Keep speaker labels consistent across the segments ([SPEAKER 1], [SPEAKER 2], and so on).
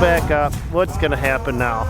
[SPEAKER 1] Back up. What's gonna happen now?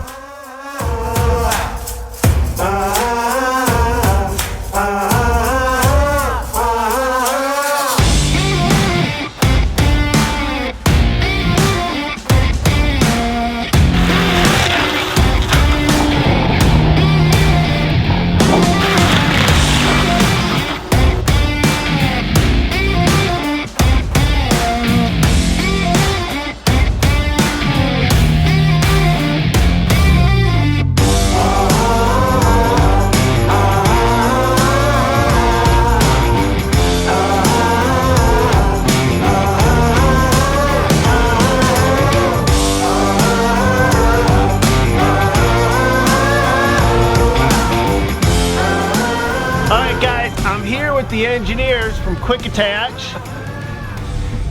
[SPEAKER 1] The engineers from Quick Attach,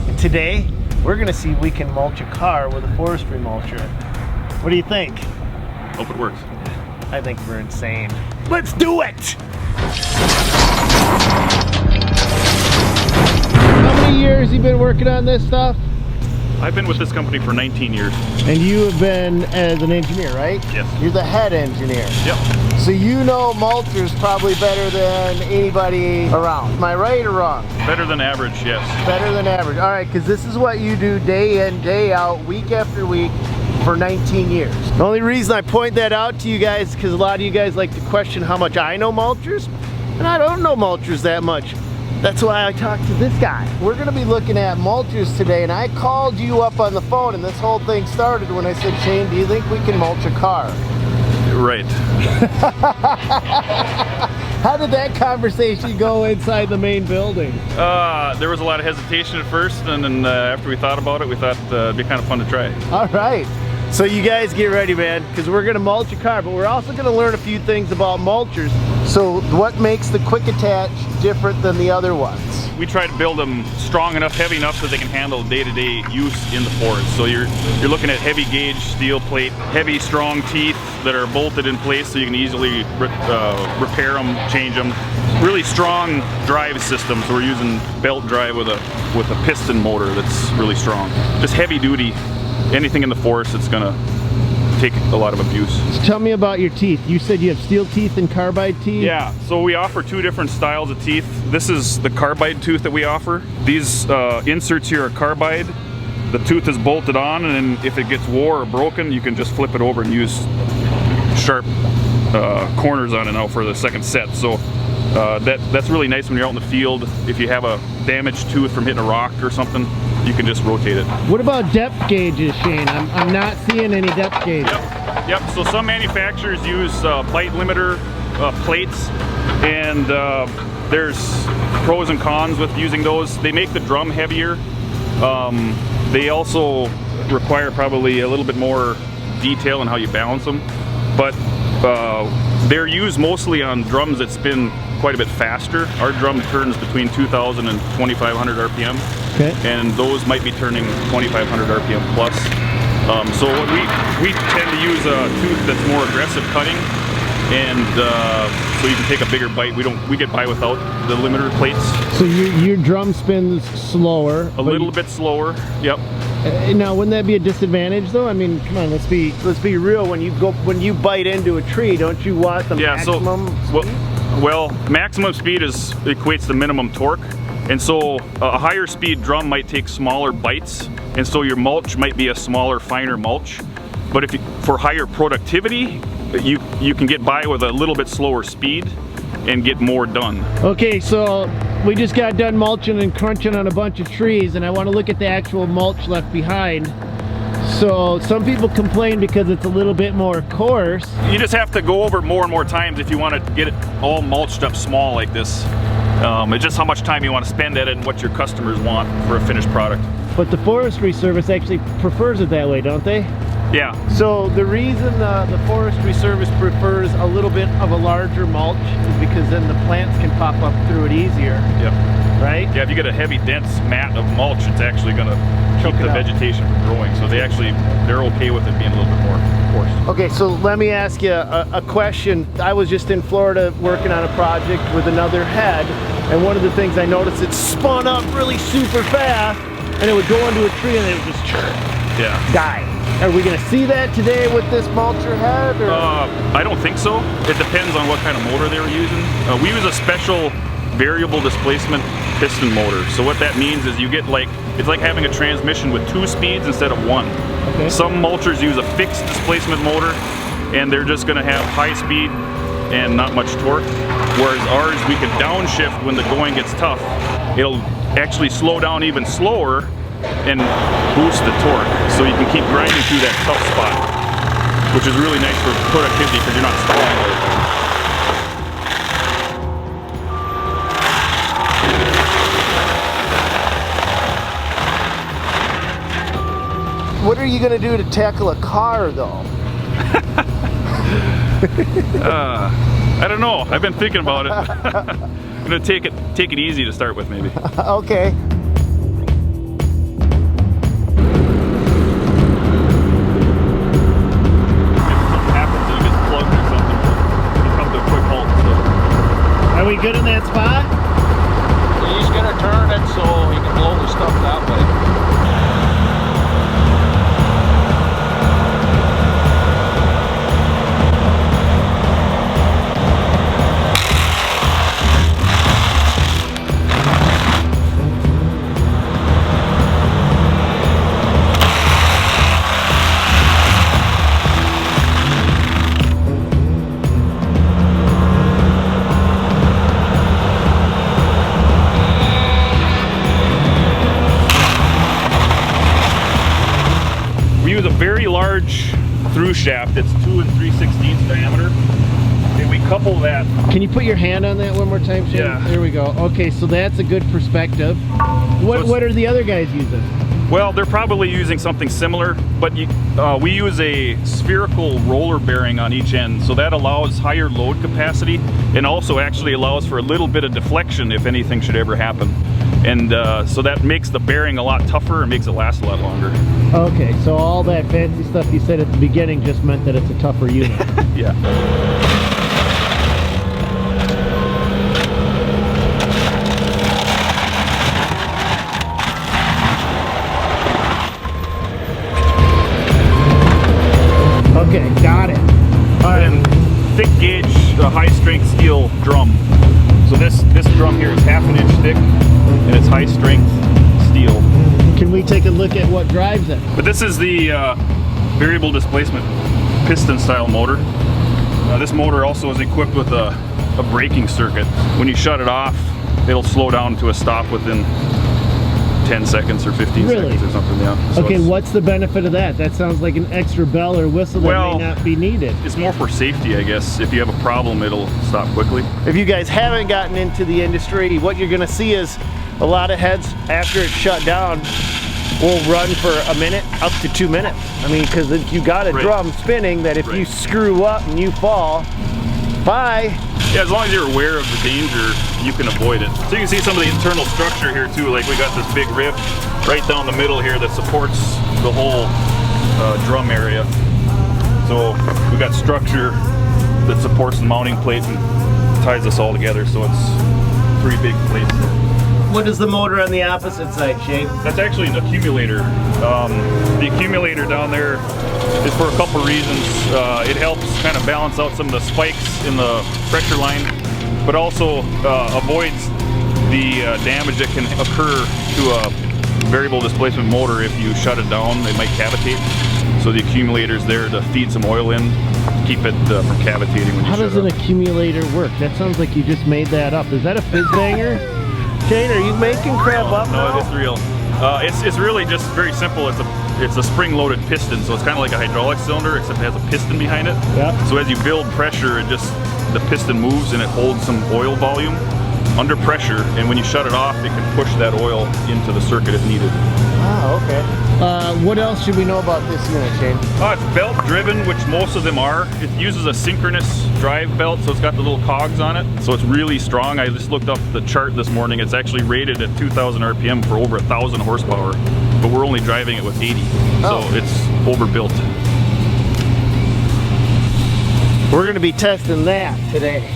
[SPEAKER 1] and today we're gonna see if we can mulch a car with a forestry mulcher. What do you think?
[SPEAKER 2] Hope it works.
[SPEAKER 1] I think we're insane. Let's do it! How many years have you been working on this stuff?
[SPEAKER 2] I've been with this company for 19 years.
[SPEAKER 1] And you have been as an engineer, right?
[SPEAKER 2] Yes.
[SPEAKER 1] You're the head engineer.
[SPEAKER 2] Yep.
[SPEAKER 1] So you know mulchers probably better than anybody around. Am I right or wrong?
[SPEAKER 2] Better than average, yes.
[SPEAKER 1] Better than average. All right, because this is what you do day in, day out, week after week for 19 years. The only reason I point that out to you guys is because a lot of you guys like to question how much I know mulchers, and I don't know mulchers that much. That's why I talked to this guy. We're gonna be looking at mulchers today, and I called you up on the phone, and this whole thing started when I said, Shane, do you think we can mulch a car?
[SPEAKER 2] Right.
[SPEAKER 1] How did that conversation go inside the main building?
[SPEAKER 2] There was a lot of hesitation at first, and then after we thought about it, we thought it'd be kind of fun to try.
[SPEAKER 1] All right. So you guys get ready, man, because we're gonna mulch a car, but we're also gonna learn a few things about mulchers. So what makes the Quick Attach different than the other ones?
[SPEAKER 2] We try to build them strong enough, heavy enough so they can handle day-to-day use in the forest. So you're looking at heavy gauge steel plate, heavy strong teeth that are bolted in place so you can easily repair them, change them. Really strong drive systems. So we're using belt drive with a piston motor that's really strong. Just heavy duty. Anything in the forest that's gonna take a lot of abuse.
[SPEAKER 1] So tell me about your teeth. You said you have steel teeth and carbide teeth?
[SPEAKER 2] Yeah, so we offer two different styles of teeth. This is the carbide tooth that we offer. These inserts here are carbide. The tooth is bolted on, and then if it gets wore or broken, you can just flip it over and use sharp corners on it now for the second set. So that's really nice when you're out in the field. If you have a damaged tooth from hitting a rock or something, you can just rotate it.
[SPEAKER 1] What about depth gauges, Shane? I'm not seeing any depth gauges.
[SPEAKER 2] Yep. So some manufacturers use bite limiter plates, and there's pros and cons with using those. They make the drum heavier. They also require probably a little bit more detail in how you balance them, but they're used mostly on drums that spin quite a bit faster. Our drum turns between 2,000 and 2,500 RPM, okay, and those might be turning 2,500 RPM plus. So we tend to use a tooth that's more aggressive cutting, and so you can take a bigger bite. We get by without the limiter plates. So
[SPEAKER 1] your drum spins slower.
[SPEAKER 2] A little bit slower. Yep.
[SPEAKER 1] Now, wouldn't that be a disadvantage, though? I mean, come on, let's be real. When you bite into a tree, don't you want the maximum speed?
[SPEAKER 2] Well, maximum speed equates to minimum torque, and so a higher speed drum might take smaller bites, and so your mulch might be a smaller, finer mulch. But for higher productivity, you can get by with a little bit slower speed and get more done. Okay, so we just got done mulching and crunching on a bunch of trees, and I want to look at the actual mulch left behind. So some people complain because it's a little bit more coarse. You just have to go over it more and more times if you want to get it all mulched up small like this. It's just how much time you want to spend at it and what your customers want for a finished product. But the Forestry Service actually prefers it that way, don't they? Yeah. So the reason the Forestry Service prefers a little bit of a larger mulch is because then the plants can pop up through it easier. Yep.
[SPEAKER 1] right?
[SPEAKER 2] Yeah, if you get a heavy, dense mat of mulch, it's actually going to keep the vegetation from growing. So they're okay with it being a little bit more coarse.
[SPEAKER 1] Okay, so let me ask you a question. I was just in Florida working on a project with another head, and one of the things I noticed, it spun up really super fast, and it would go into a tree and it would just die. Are we gonna see that today with this mulcher head? Or?
[SPEAKER 2] I don't think so. It depends on what kind of motor they were using. We use a special variable displacement piston motor. So what that means is you get it's like having a transmission with 2 speeds instead of 1.
[SPEAKER 1] Okay.
[SPEAKER 2] Some mulchers use a fixed displacement motor, and they're just gonna have high speed and not much torque. Whereas ours, we can downshift when the going gets tough. It'll actually slow down even slower and boost the torque, so you can keep grinding through that tough spot, which is really nice for productivity because you're not stalling all the
[SPEAKER 1] time. What are you gonna do to tackle a car, though?
[SPEAKER 2] I don't know. I've been thinking about it. I'm gonna take it easy to start with, maybe.
[SPEAKER 1] Okay. Are we good in that spot?
[SPEAKER 3] He's gonna turn it so he can blow the stuff that way.
[SPEAKER 2] A very large through shaft that's 2 3/16 diameter, and we couple that.
[SPEAKER 1] Can you put your hand on that one more time, Shane?
[SPEAKER 2] Yeah.
[SPEAKER 1] There we go. Okay, so that's a good perspective. What are the other guys using?
[SPEAKER 2] Well, they're probably using something similar, but we use a spherical roller bearing on each end, so that allows higher load capacity and also actually allows for a little bit of deflection if anything should ever happen. And so that makes the bearing a lot tougher and makes it last a lot longer.
[SPEAKER 1] Okay, so all that fancy stuff you said at the beginning just meant that it's a tougher unit.
[SPEAKER 2] Yeah.
[SPEAKER 1] Okay, got it.
[SPEAKER 2] All right. And thick gauge, high strength steel drum. So this drum here is 1/2 inch thick, and it's high strength steel.
[SPEAKER 1] Can we take a look at what drives it?
[SPEAKER 2] But this is the variable displacement piston style motor. This motor also is equipped with a braking circuit. When you shut it off, it'll slow down to a stop within 10 seconds or 15 seconds or something. Yeah. So
[SPEAKER 1] okay, what's the benefit of that? That sounds like an extra bell or whistle that may not be needed.
[SPEAKER 2] It's more for safety, I guess. If you have a problem, it'll stop quickly.
[SPEAKER 1] If you guys haven't gotten into the industry, what you're gonna see is a lot of heads, after it's shut down, will run for a minute, up to 2 minutes. I mean, because you got a drum spinning that if you screw up and you fall, bye.
[SPEAKER 2] Yeah, as long as you're aware of the danger, you can avoid it. So you can see some of the internal structure here too. Like we got this big rib right down the middle here that supports the whole drum area. So we got structure that supports the mounting plate and ties this all together. So it's 3 big plates.
[SPEAKER 1] What is the motor on the opposite side, Shane?
[SPEAKER 2] That's actually an accumulator. The accumulator down there is for a couple reasons. It helps kind of balance out some of the spikes in the pressure line, but also avoids the damage that can occur to a variable displacement motor if you shut it down. It might cavitate. So the accumulator's there to feed some oil in, keep it from cavitating when you shut it.
[SPEAKER 1] How does an accumulator work? That sounds like you just made that up. Is that a fizz banger? Shane, are you making crap up?
[SPEAKER 2] No, it's real. It's really just very simple. It's a spring-loaded piston, so it's kind of like a hydraulic cylinder, except it has a piston behind it.
[SPEAKER 1] Yeah.
[SPEAKER 2] So as you build pressure, the piston moves and it holds some oil volume. under pressure, and when you shut it off, it can push that oil into the circuit if needed.
[SPEAKER 1] Oh, okay. What else should we know about this unit, Shane?
[SPEAKER 2] It's belt driven, which most of them are. It uses a synchronous drive belt, so it's got the little cogs on it. So it's really strong. I just looked up the chart this morning. It's actually rated at 2,000 RPM for over 1,000 horsepower, but we're only driving it with 80. So it's overbuilt.
[SPEAKER 1] We're gonna be testing that today.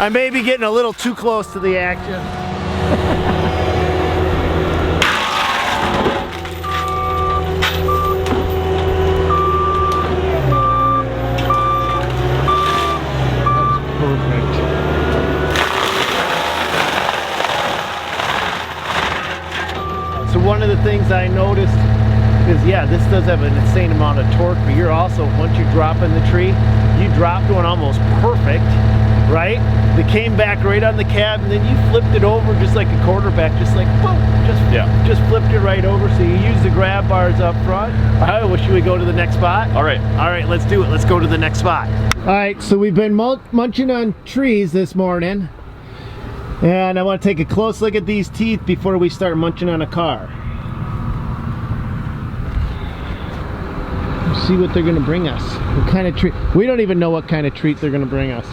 [SPEAKER 1] I may be getting a little too close to the action. That's perfect. So one of the things I noticed is, yeah, this does have an insane amount of torque, but you're also, once you drop in the tree, you dropped one almost perfect, right? They came back right on the cab, and then you flipped it over just like a quarterback, just like boom, just flipped it right over. So you use the grab bars up front. All right, well, should we go to the next spot?
[SPEAKER 2] All right,
[SPEAKER 1] let's do it. Let's go to the next spot. All right, so we've been munching on trees this morning, and I want to take a close look at these teeth before we start munching on a car. See what they're gonna bring us. What kind of treat? We don't even know what kind of treat they're gonna bring us.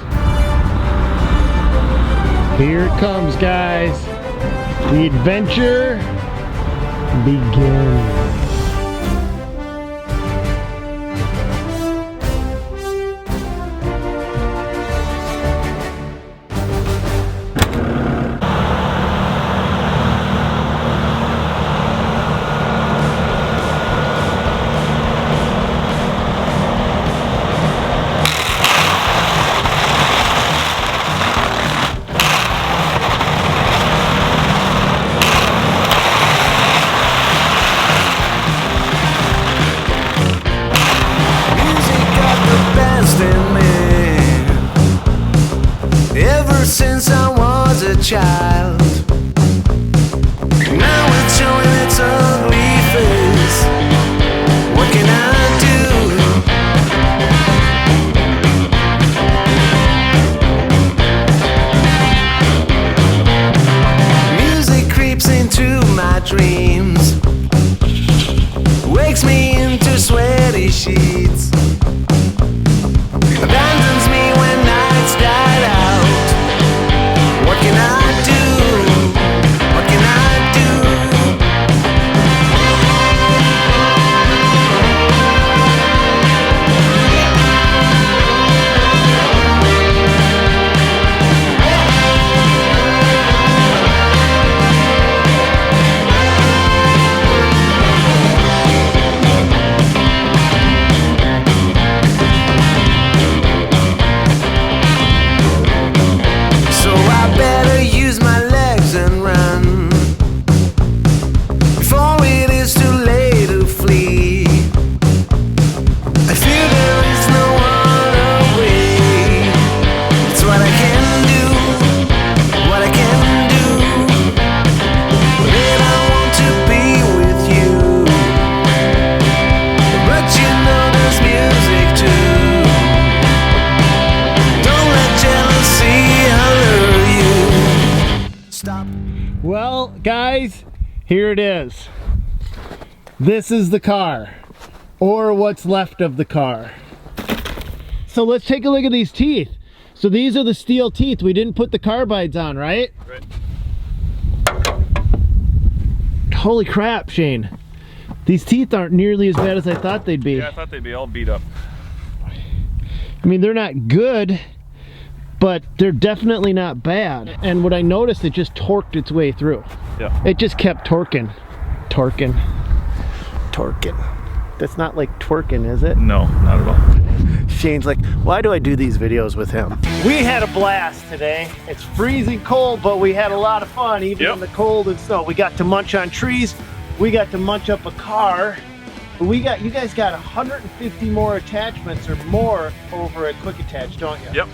[SPEAKER 1] Here it comes, guys. The adventure begins.
[SPEAKER 4] Since I was a child, now it's showing its ugly face. What can I do? Music creeps into my dreams, wakes me into sweaty sheets, abandons me when nights died out. What can I do?
[SPEAKER 1] Guys, here it is. This is the car, or what's left of the car. So let's take a look at these teeth. So these are the steel teeth. We didn't put the carbides on, right?
[SPEAKER 2] Right.
[SPEAKER 1] Holy crap, Shane. These teeth aren't nearly as bad as I thought they'd be.
[SPEAKER 2] Yeah, I thought they'd be all beat up.
[SPEAKER 1] I mean, they're not good, but they're definitely not bad. And what I noticed, it just torqued its way through.
[SPEAKER 2] Yeah.
[SPEAKER 1] It just kept torquing. Torquing. That's not like twerking, is it?
[SPEAKER 2] No, not at all.
[SPEAKER 1] Shane's like, why do I do these videos with him? We had a blast today. It's freezing cold, but we had a lot of fun, even in the cold and snow. We got to munch on trees. We got to munch up a car. You guys got 150 more attachments or more over at Quick Attach, don't you?
[SPEAKER 2] Yep.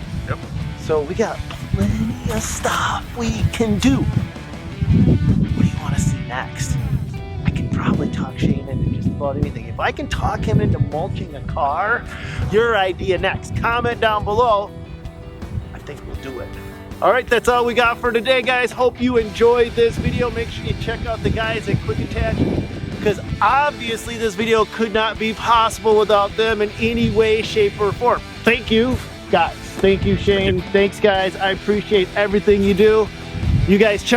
[SPEAKER 1] So we got plenty of stuff we can do. What do you want to see next? I can probably talk Shane into just about anything. If I can talk him into mulching a car, your idea next. Comment down below. I think we'll do it. All right, that's all we got for today, guys. Hope you enjoyed this video. Make sure you check out the guys at Quick Attach, because obviously this video could not be possible without them in any way, shape, or form. Thank you, guys. Thank you, Shane. Thanks, guys. I appreciate everything you do. You guys check